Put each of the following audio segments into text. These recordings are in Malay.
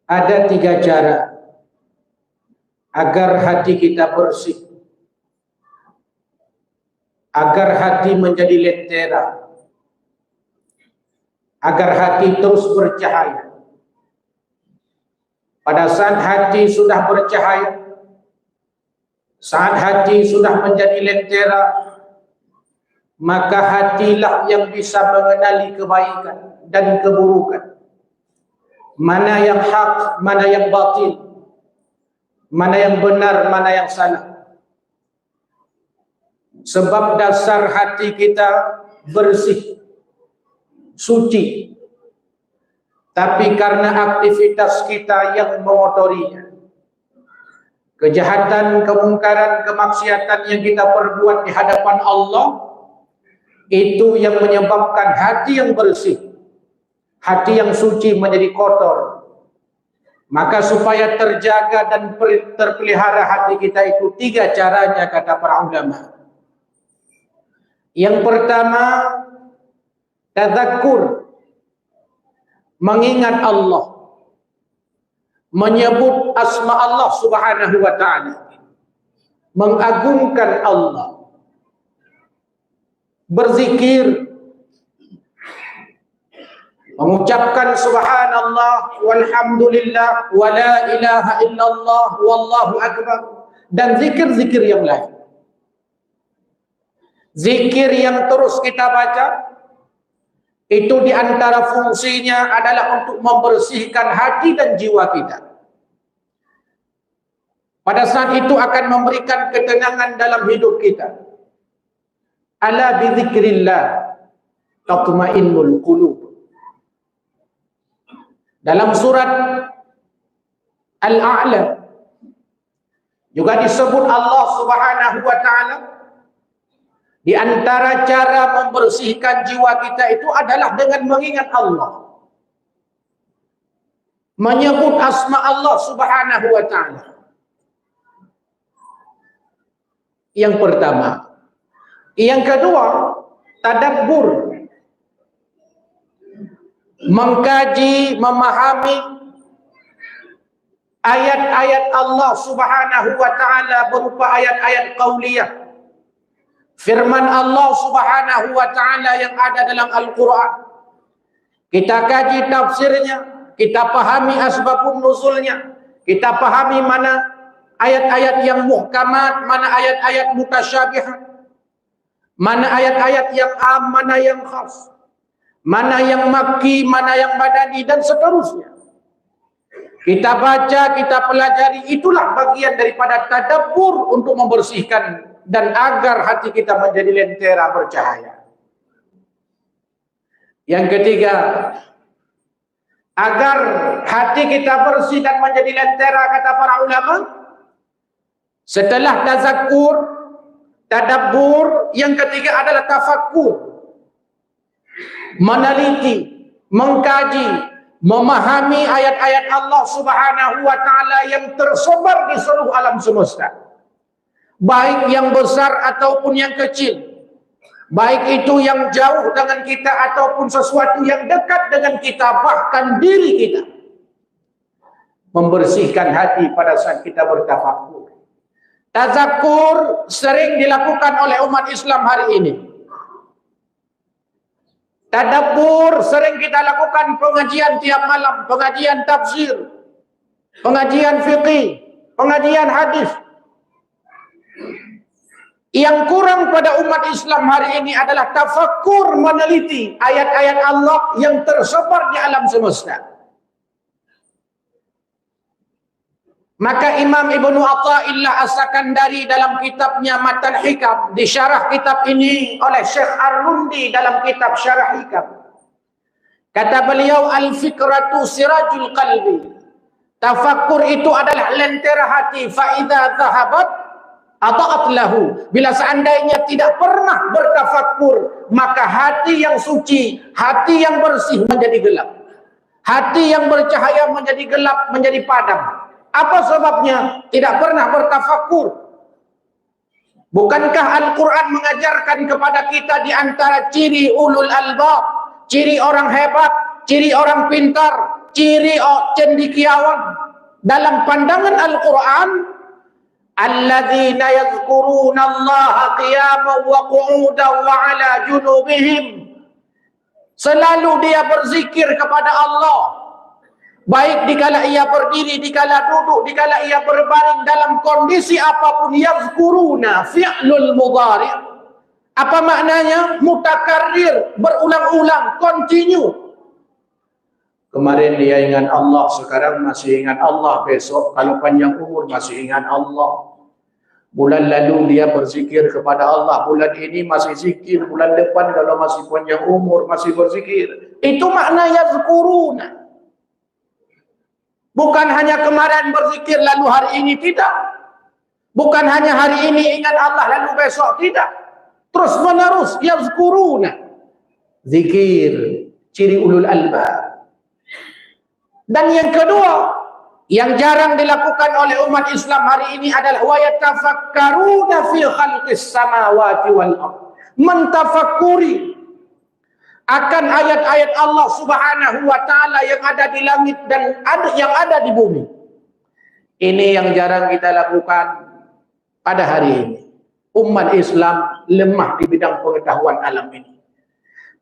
Ada 3 cara agar hati kita bersih, agar hati menjadi lentera, agar hati terus bercahaya. Pada saat hati sudah bercahaya, saat hati sudah menjadi lentera, maka hatilah yang bisa mengenali kebaikan dan keburukan. Mana yang hak, mana yang batil, mana yang benar, mana yang salah. Sebab dasar hati kita bersih, suci. Tapi karena aktivitas kita yang mengotorinya, kejahatan, kemungkaran, kemaksiatan yang kita perbuat di hadapan Allah, itu yang menyebabkan hati yang bersih, hati yang suci menjadi kotor. Maka supaya terjaga dan terpelihara hati kita itu 3 caranya, kata para ulama. Yang pertama, tadzakkur, mengingat Allah, menyebut asma Allah subhanahu wa ta'ala, mengagungkan Allah, berzikir, mengucapkan subhanallah walhamdulillah wa la ilaha illallah wallahu akbar, dan zikir-zikir yang lain. Zikir yang terus kita baca itu diantara fungsinya adalah untuk membersihkan hati dan jiwa kita. Pada saat itu akan memberikan ketenangan dalam hidup kita. Ala bizikrillah tatma'innul qulub. Dalam surat Al-A'la juga disebut Allah subhanahu wa ta'ala, di antara cara membersihkan jiwa kita itu adalah dengan mengingat Allah, menyebut asma Allah subhanahu wa ta'ala. Yang pertama. Yang kedua, tadabbur, mengkaji, memahami ayat-ayat Allah subhanahu wa ta'ala berupa ayat-ayat qauliyah, firman Allah subhanahu wa ta'ala yang ada dalam Al-Quran. Kita kaji tafsirnya, kita pahami asbabun nuzulnya, kita pahami mana ayat-ayat yang muhkamat, mana ayat-ayat mutasyabihat, mana ayat-ayat yang am, mana yang khas, mana yang makki, mana yang madani, dan seterusnya. Kita baca, kita pelajari, itulah bagian daripada tadabbur untuk membersihkan dan agar hati kita menjadi lentera bercahaya. Yang ketiga, agar hati kita bersih dan menjadi lentera, kata para ulama, setelah tazakkur, tadabbur, yang ketiga adalah tafakkur, meneliti, mengkaji, memahami ayat-ayat Allah subhanahu wa ta'ala yang tersebar di seluruh alam semesta, baik yang besar ataupun yang kecil, baik itu yang jauh dengan kita ataupun sesuatu yang dekat dengan kita, bahkan diri kita. Membersihkan hati pada saat kita bertafakur. Tazakkur sering dilakukan oleh umat Islam hari ini. Tadabbur sering kita lakukan, pengajian tiap malam, pengajian tafsir, pengajian fiqih, pengajian hadis. Yang kurang pada umat Islam hari ini adalah tafakkur, meneliti ayat-ayat Allah yang tersebar di alam semesta. Maka Imam Ibnu Athaillah As-Sakandari dalam kitabnya Matan Hikam, disyarah kitab ini oleh Syekh Ar-Rundi dalam kitab Syarah Hikam. Kata beliau, al-fikratu sirajul qalbi. Tafakkur itu adalah lentera hati. Fa idza dhahabat ata'at lahu. Bila seandainya tidak pernah bertafakkur, maka hati yang suci, hati yang bersih menjadi gelap. Hati yang bercahaya menjadi gelap, menjadi padam. Apa sebabnya? Tidak pernah bertafakkur. Bukankah Al-Quran mengajarkan kepada kita di antara ciri ulul albab, ciri orang hebat, ciri orang pintar, ciri cendekiawan dalam pandangan Al-Quran, alladzina yadhkuruna Allaha qiyaman wa qu'udan wa ala junubihim. Selalu dia berzikir kepada Allah, baik dikala ia berdiri, dikala duduk, dikala ia berbaring, dalam kondisi apapun. Yadhkuruna fi'lul mudhari'. Apa maknanya? Mutakarrir, berulang-ulang, continue. Kemarin dia ingat Allah, sekarang masih ingat Allah, besok kalau panjang umur masih ingat Allah. Bulan lalu dia berzikir kepada Allah, bulan ini masih zikir, bulan depan kalau masih panjang umur masih berzikir. Itu makna yazkuruna. Bukan hanya kemarin berzikir lalu hari ini tidak. Bukan hanya hari ini ingat Allah lalu besok tidak. Terus menerus yazkuruna. Zikir, ciri ulul albab. Dan yang kedua, yang jarang dilakukan oleh umat Islam hari ini adalah wa yatafakkaruna fi khalqis samawati wal ardh. Mentafakuri akan ayat-ayat Allah Subhanahu wa taala yang ada di langit dan yang ada di bumi. Ini yang jarang kita lakukan pada hari ini. Umat Islam lemah di bidang pengetahuan alam ini.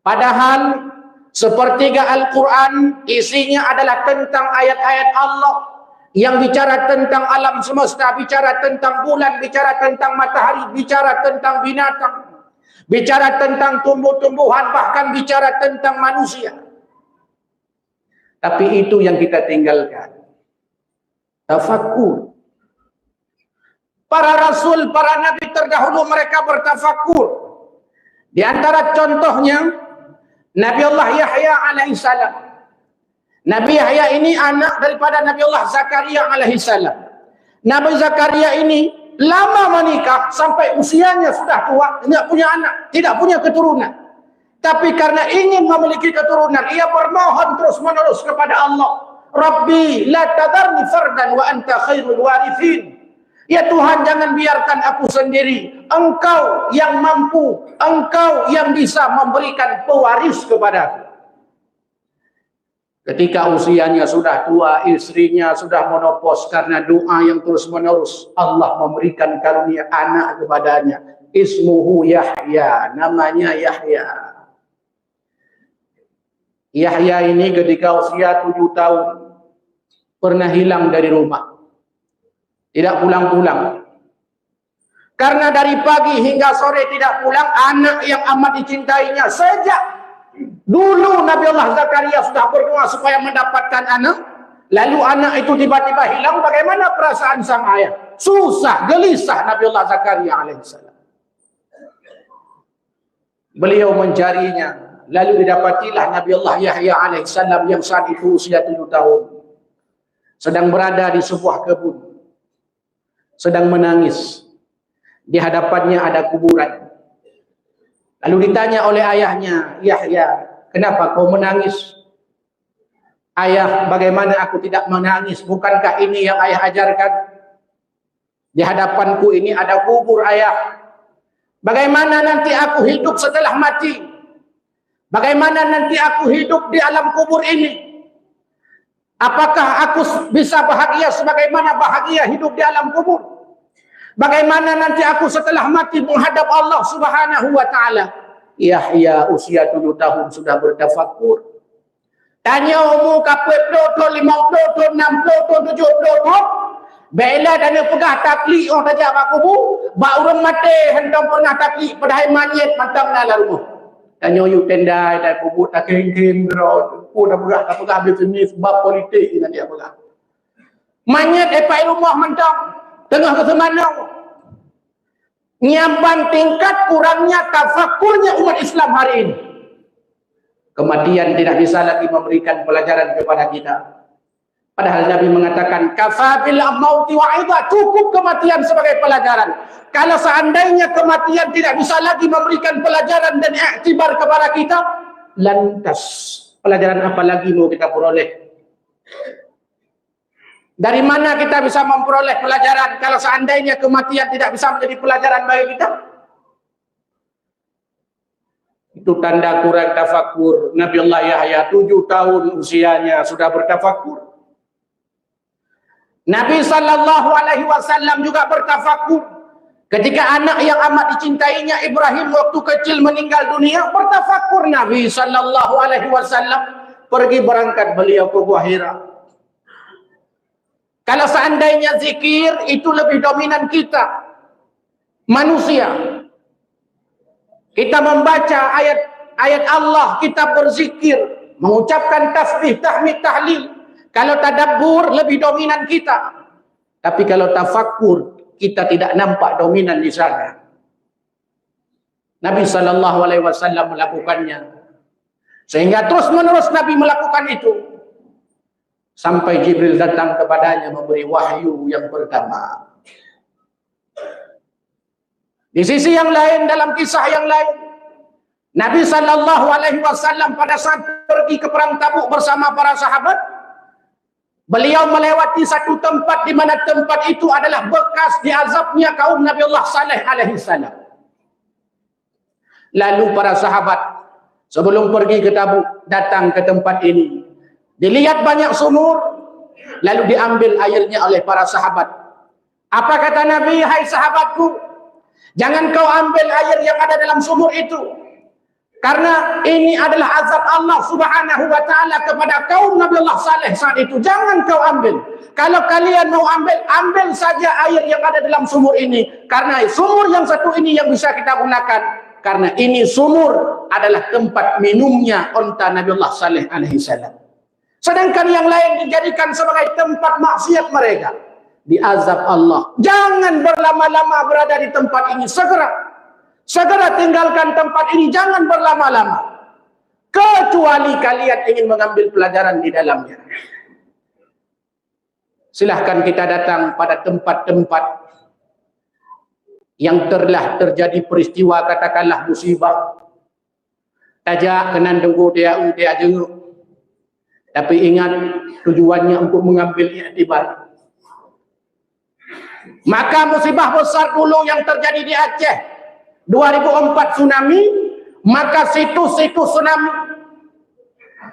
Padahal sepertiga Al-Quran isinya adalah tentang ayat-ayat Allah yang bicara tentang alam semesta, bicara tentang bulan, bicara tentang matahari, bicara tentang binatang, bicara tentang tumbuh-tumbuhan, bahkan bicara tentang manusia. Tapi itu yang kita tinggalkan. Tafakkur. Para rasul, para nabi terdahulu mereka bertafakkur. Di antara contohnya Nabi Allah Yahya alaihissalam. Nabi Yahya ini anak daripada Nabi Allah Zakaria alaihissalam. Nabi Zakaria ini lama menikah sampai usianya sudah tua, tidak punya anak, tidak punya keturunan. Tapi karena ingin memiliki keturunan, ia bermohon terus menerus kepada Allah. Rabbi la tadarni fardan wa anta khairul warithin. Ya Tuhan, jangan biarkan aku sendiri. Engkau yang mampu, Engkau yang bisa memberikan pewaris kepadaku. Ketika usianya sudah tua, istrinya sudah menopos, karena doa yang terus menerus, Allah memberikan karunia anak kepadanya. Ismuhu Yahya, namanya Yahya. Yahya ini ketika usia 7 tahun pernah hilang dari rumah. Tidak pulang-pulang. Karena dari pagi hingga sore tidak pulang, anak yang amat dicintainya. Sejak dulu Nabi Allah Zakaria sudah berdoa supaya mendapatkan anak. Lalu anak itu tiba-tiba hilang, bagaimana perasaan sang ayah? Susah, gelisah Nabi Allah Zakaria alaihissalam. Beliau mencarinya. Lalu didapatilah Nabi Allah Yahya alaihissalam yang saat itu usia 7 tahun. Sedang berada di sebuah kebun. Sedang menangis. Di hadapannya ada kuburan. Lalu ditanya oleh ayahnya, Yahya, kenapa kau menangis? Ayah, bagaimana aku tidak menangis? Bukankah ini yang ayah ajarkan? Di hadapanku ini ada kubur ayah. Bagaimana nanti aku hidup setelah mati? Bagaimana nanti aku hidup di alam kubur ini? Apakah aku bisa bahagia sebagaimana bahagia hidup di alam kubur? Bagaimana nanti aku setelah mati menghadap Allah Subhanahu wa taala? Yahya usia 7 tahun sudah bertafakkur. Tanya umur kapet 20, 50, 60, 70. Bela dan pegah taklik orang tajam aku bu. Ba urang mati hentam pernah taklik padahal manyet mantang dalam rumah. Tanya you tendai dan kubur tak kering-kering bro. Dah pegah habis ini sebab politik ini dia pegah. Manyet epai rumah mentang tengah ke semana. Nyambang tingkat kurangnya tafakurnya umat Islam hari ini. Kematian tidak bisa lagi memberikan pelajaran kepada kita. Padahal Nabi mengatakan kafabil mauti wa'idha, cukup kematian sebagai pelajaran. Kalau seandainya kematian tidak bisa lagi memberikan pelajaran dan iktibar kepada kita, lantas pelajaran apa lagi mau kita peroleh? Dari mana kita bisa memperoleh pelajaran kalau seandainya kematian tidak bisa menjadi pelajaran bagi kita? Itu tanda kurang tafakur. Nabi Allah Yahya 7 tahun usianya sudah bertafakur. Nabi SAW juga bertafakur. Ketika anak yang amat dicintainya Ibrahim waktu kecil meninggal dunia, bertafakur Nabi SAW. Pergi berangkat beliau ke Gua Hira. Kalau seandainya zikir itu lebih dominan kita, manusia. Kita membaca ayat Allah, kita berzikir, mengucapkan tasbih, tahmid, tahlil. Kalau tadabbur lebih dominan kita. Tapi kalau tafakkur, kita tidak nampak dominan di sana. Nabi SAW melakukannya. Sehingga terus-menerus Nabi melakukan itu. Sampai Jibril datang kepadanya memberi wahyu yang pertama. Di sisi yang lain, dalam kisah yang lain, Nabi SAW pada saat pergi ke perang Tabuk bersama para sahabat, beliau melewati satu tempat di mana tempat itu adalah bekas diazabnya kaum Nabi Allah Saleh alaihi salam. Lalu para sahabat sebelum pergi ke Tabuk datang ke tempat ini. Dilihat banyak sumur, lalu diambil airnya oleh para sahabat. Apa kata Nabi? Hai sahabatku, jangan kau ambil air yang ada dalam sumur itu. Karena ini adalah azab Allah Subhanahu wa ta'ala kepada kaum Nabi Allah Saleh saat itu. Jangan kau ambil. Kalau kalian mau ambil, ambil saja air yang ada dalam sumur ini. Karena sumur yang satu ini yang bisa kita gunakan. Karena ini sumur adalah tempat minumnya unta Nabi Allah Saleh alaihi salam. Sedangkan yang lain dijadikan sebagai tempat maksiat mereka. Diazab Allah. Jangan berlama-lama berada di tempat ini. Segera tinggalkan tempat ini. Jangan berlama-lama. Kecuali kalian ingin mengambil pelajaran di dalamnya. Silahkan kita datang pada tempat-tempat yang telah terjadi peristiwa, katakanlah musibah. Tajak kenan dengku dia jenguk. Tapi ingat tujuannya untuk mengambil iktibar. Maka musibah besar dulu yang terjadi di Aceh 2004 tsunami, maka situs-situs tsunami,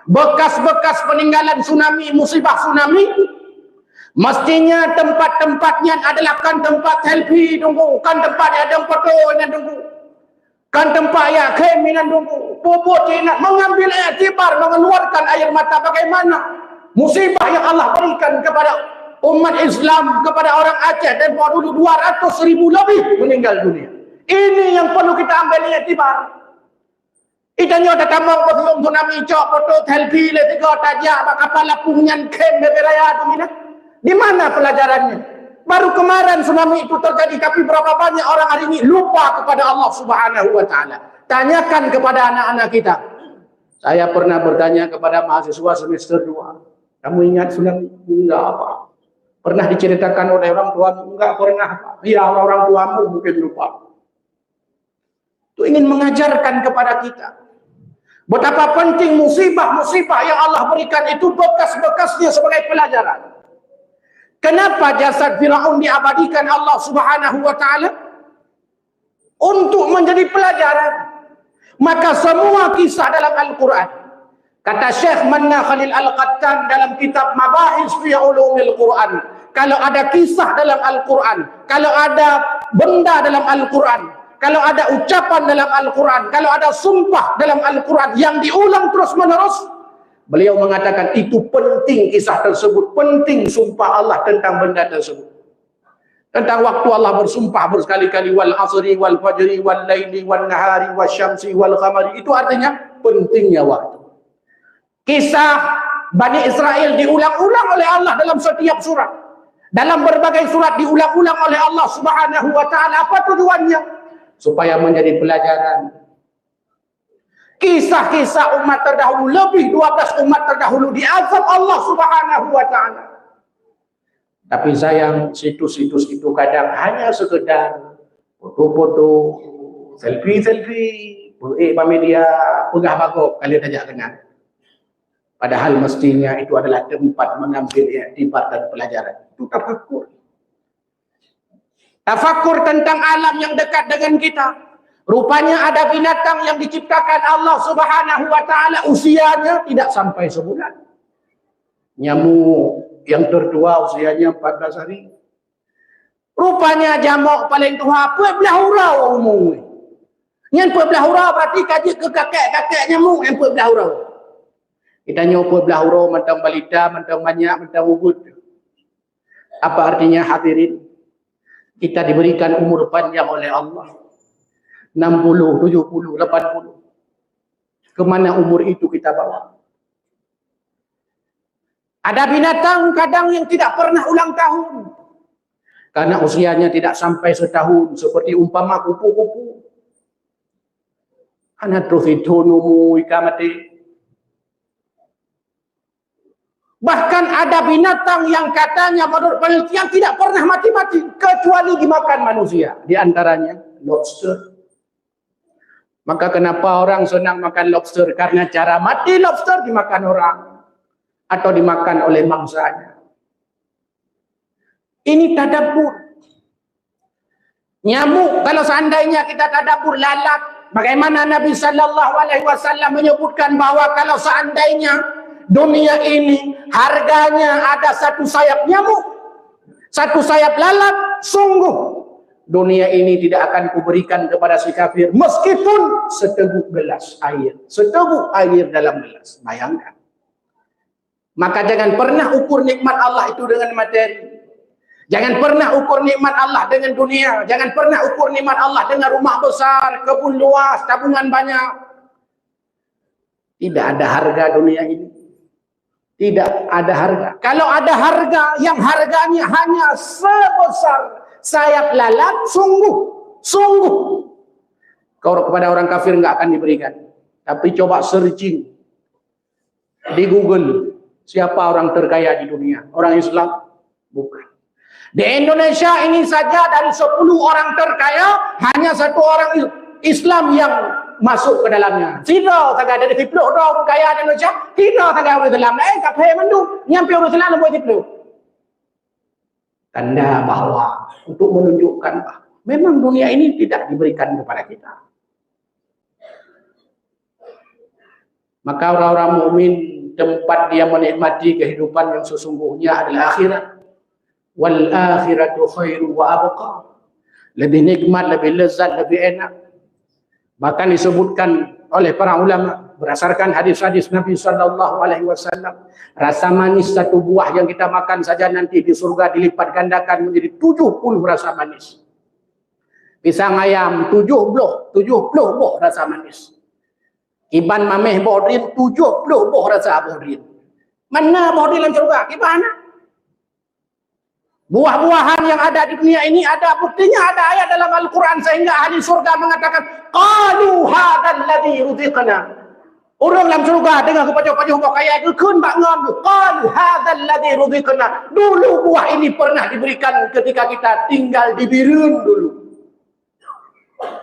bekas-bekas peninggalan tsunami, musibah tsunami, mestinya tempat-tempatnya adalah kan tempat selfie tunggu, kan tempat ada foto yang tunggu, kan tempat ya keminan tunggu, bobot ingat mengambil iktibar, mengeluarkan air mata. Bagaimana musibah yang Allah berikan kepada umat Islam, kepada orang Aceh, dan dulu 200.000 lebih meninggal dunia. Ini yang perlu kita ambil iktibar. Itanya ada tambang belum tsunami cok foto selfie le tiga tajak kapal lapungan kem beberaya tu mina. Di mana pelajarannya? Baru kemarin tsunami itu terjadi, tapi berapa banyak orang hari ini lupa kepada Allah Subhanahu wa taala. Tanyakan kepada anak-anak kita. Saya pernah bertanya kepada mahasiswa semester 2. Kamu ingat tsunami? Enggak apa. Pernah diceritakan oleh orang tuamu? Enggak pernah. Ya, orang tuamu mungkin lupa. Itu ingin mengajarkan kepada kita betapa penting musibah-musibah yang Allah berikan itu bekas-bekasnya sebagai pelajaran. Kenapa jasad Firaun diabadikan Allah Subhanahu wa taala? Untuk menjadi pelajaran. Maka semua kisah dalam Al-Quran, kata Syekh Manna Khalil Al-Qattan dalam kitab Mabahis fi Ulumil Quran, kalau ada kisah dalam Al-Quran, kalau ada benda dalam Al-Quran, kalau ada ucapan dalam Al-Quran, kalau ada sumpah dalam Al-Quran yang diulang terus-menerus, beliau mengatakan itu penting kisah tersebut, penting sumpah Allah tentang benda tersebut. Tentang waktu Allah bersumpah berkali-kali, wal asri wal fajri wal laili wal nahari wasyamsi wal qamari. Itu artinya pentingnya waktu. Kisah Bani Israel diulang-ulang oleh Allah dalam setiap surat. Dalam berbagai surat diulang-ulang oleh Allah Subhanahu wa taala. Apa tujuannya? Supaya menjadi pelajaran. Kisah-kisah umat terdahulu, lebih 12 umat terdahulu diazab Allah Subhanahu wa taala. Tapi sayang, situs-situs itu kadang hanya sekedar foto-foto, selfie-selfie, media, pegah bagok, kalian ajak dengar. Padahal mestinya itu adalah tempat mengambil iktibar dan pelajaran. Itu tafakur. Tafakur tentang alam yang dekat dengan kita. Rupanya ada binatang yang diciptakan Allah Subhanahu wa taala usianya tidak sampai sebulan. Nyamuk yang tertua usianya 14 hari. Rupanya jamuk paling tua 12 hurau umumnya. Yang 12 hurau berarti kaji ke kakek-kakek nyamuk yang 12 hurau. Kita nyoba 12 hurau mentang balita, mentang banyak, mentang ubud. Apa artinya hadirin? Kita diberikan umur panjang oleh Allah. 60, 70, 80. Kemana umur itu kita bawa? Ada binatang kadang yang tidak pernah ulang tahun. Karena usianya tidak sampai setahun. Seperti umpama kupu-kupu. Anak terus itu numu ikamati. Bahkan ada binatang yang katanya menurut penelitian tidak pernah mati-mati. Kecuali dimakan manusia. Di antaranya lobster. Maka kenapa orang senang makan lobster? Karena cara mati lobster dimakan orang. Atau dimakan oleh mangsanya. Ini tadabbur. Nyamuk, kalau seandainya kita tadabbur lalat. Bagaimana Nabi SAW menyebutkan bahwa kalau seandainya dunia ini harganya ada satu sayap nyamuk. Satu sayap lalat, sungguh. Dunia ini tidak akan kuberikan kepada si kafir meskipun seteguk gelas air. Seteguk air dalam gelas. Bayangkan. Maka jangan pernah ukur nikmat Allah itu dengan materi. Jangan pernah ukur nikmat Allah dengan dunia. Jangan pernah ukur nikmat Allah dengan rumah besar, kebun luas, tabungan banyak. Tidak ada harga dunia ini. Tidak ada harga. Kalau ada harga yang harganya hanya sebesar sayap lalat, sungguh kalau kepada orang kafir nggak akan diberikan. Tapi coba searching di Google, siapa orang terkaya di dunia? Orang Islam? Bukan. Di Indonesia ini saja dari 10 orang terkaya hanya 1 orang Islam yang masuk ke dalamnya. Tidak saja dari 10 orang kaya di Indonesia, tidak saja orang Islam. Kafe mendung nyampe orang Islam buat itu. Tanda bahwa untuk menunjukkan bahwa memang dunia ini tidak diberikan kepada kita. Maka orang-orang mukmin tempat dia menikmati kehidupan yang sesungguhnya adalah akhirat. Wal akhiratu khairu wa abqa. Lebih nikmat, lebih lezat, lebih enak. Bahkan disebutkan oleh para ulama berdasarkan hadis-hadis Nabi SAW, rasa manis satu buah yang kita makan saja nanti di surga dilipat gandakan menjadi 70 rasa manis. Pisang ayam 70 buah rasa manis. Iban mameh bodrin 70 buah rasa bodrin. Mana bodrin dalam surga? Gimana? Buah-buahan yang ada di dunia ini ada buktinya, ada ayat dalam Al-Quran sehingga ahli surga mengatakan qalu hadzal ladzi ruziqna. Orang dalam surga dengan kepajuh-pajuh pakaian itu kun bak ngam qalu hadzal ladzi ruziqna. Dulu buah ini pernah diberikan ketika kita tinggal di Birun dulu.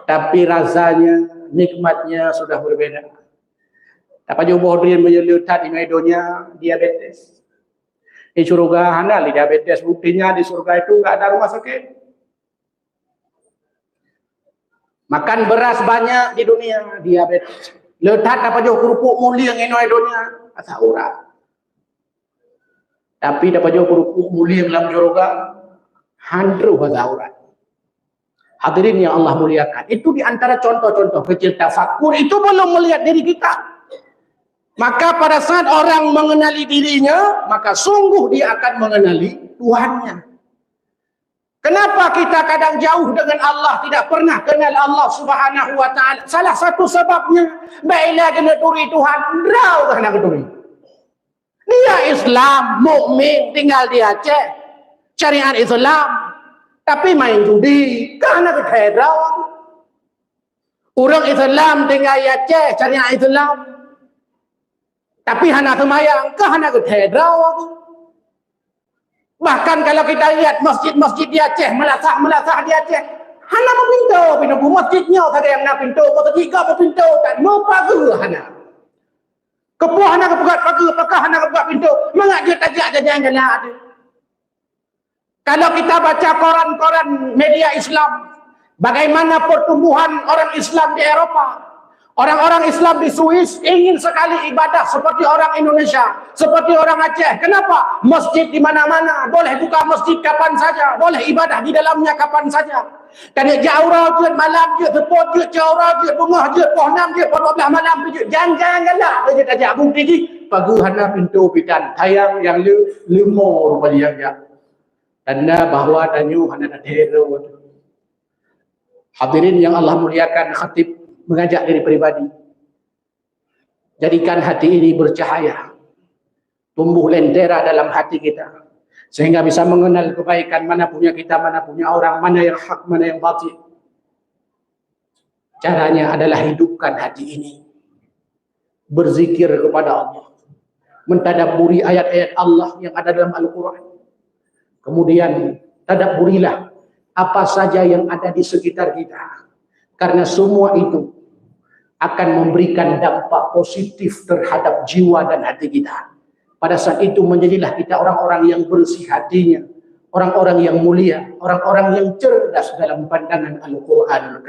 Tapi rasanya, nikmatnya sudah berbeda. Apa jumlah dia menyelitat di medonya diabetes. Di surga handal diabetes, buktinya di surga itu nggak ada rumah sakit. Makan beras banyak di dunia, diabetes. Letat apa jauh kerupuk mulia yang ino dunia, asa urat. Tapi dapat jauh kerupuk mulia dalam surga, handru asa urat. Hadirin yang Allah muliakan, itu di antara contoh-contoh kecil tafakur, itu belum melihat diri kita. Maka pada saat orang mengenali dirinya, maka sungguh dia akan mengenali Tuhannya. Kenapa kita kadang jauh dengan Allah, tidak pernah kenal Allah Subhanahu wa taala? Salah satu sebabnya, baiklah kena turi Tuhan, rau kena keturi. Dia Islam, mukmin, tinggal di Aceh, syariat Islam, tapi main judi, kena keterau. Orang Islam tinggal di Aceh, syariat Islam, tapi hana semayang, hana keterau aku. Bahkan kalau kita lihat masjid-masjid di Aceh, melasah-melasah di Aceh, hana pintu masjidnya tak ada yang nak pintu, masjid ke pintu tak mau pagar hana. Kepuh hana kepegat pagar, pakah hana kepegat pintu, mengajak tajak jajan ada. Kalau kita baca koran-koran media Islam, Bagaimana pertumbuhan orang Islam di Eropa? Orang-orang Islam di Swiss ingin sekali ibadah seperti orang Indonesia, seperti orang Aceh. Kenapa? Masjid di mana-mana, boleh buka masjid kapan saja, boleh ibadah di dalamnya kapan saja. Kerana jauh je, malam je, tepot je, jauh je, bunga je, poh 6 je, poh 12 malam je. Jangan-janganlah. Dia tak ajak bukti ni. Pagu hana pintu pitan. Tayang yang lemur rupanya yang. Tanda bahawa tanyu hana dah hero. Hadirin yang Allah muliakan, khatib mengajak diri pribadi. Jadikan hati ini bercahaya. Tumbuh lentera dalam hati kita. Sehingga bisa mengenal kebaikan mana punya kita, mana punya orang, mana yang hak, mana yang batil. Caranya adalah hidupkan hati ini. Berzikir kepada Allah. Mentadabburi ayat-ayat Allah yang ada dalam Al-Quran. Kemudian tadabburilah apa saja yang ada di sekitar kita. Karena semua itu akan memberikan dampak positif terhadap jiwa dan hati kita. Pada saat itu menjadilah kita orang-orang yang bersih hatinya, orang-orang yang mulia, orang-orang yang cerdas dalam pandangan Al-Quran.